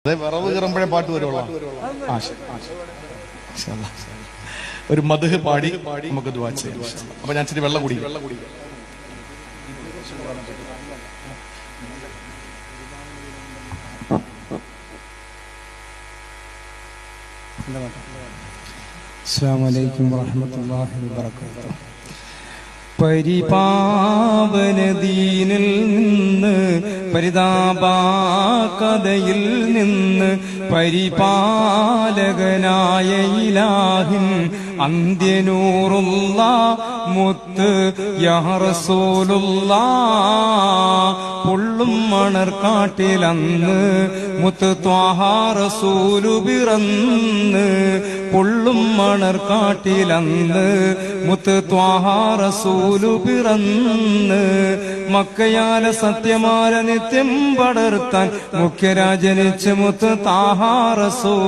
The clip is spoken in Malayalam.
വിറവ് കീറുമ്പോഴേ പാട്ട് വരുവുള്ളൂ. ഒരു മദ്ഹ് പാടി നമുക്ക് ദുആ ചെയ്യാം. അപ്പൊ ഞാൻ ഇച്ചിരി വെള്ളം കുടിക്കും. അസ്സലാമു അലൈക്കും വറഹ്മത്തുള്ളാഹി വബറകാതുഹു. പരിപാവന ദീനിൽ നിന്ന് പരിതാപകഥയിൽ നിന്ന് പരിപാലകനായ ഇലാഹിൻ അന്ത്യനൂറുള്ള മുത്ത് യാ റസൂലുള്ളാഹ്. പൊള്ളും മണർക്കാട്ടിലന്ന് മുത്ത് ത്വാഹ റസൂലു പിറന്ന്. പൊള്ളും മണർക്കാട്ടിലന്ന് മുത്ത് ത്വാഹ റസൂലു പിറന്ന്. മക്കയാല സത്യമാല നിത്യം പടർത്താൻ മുഖ്യരാജനിച്ച് മുത്ത് ത്വാഹ റസൂൽ.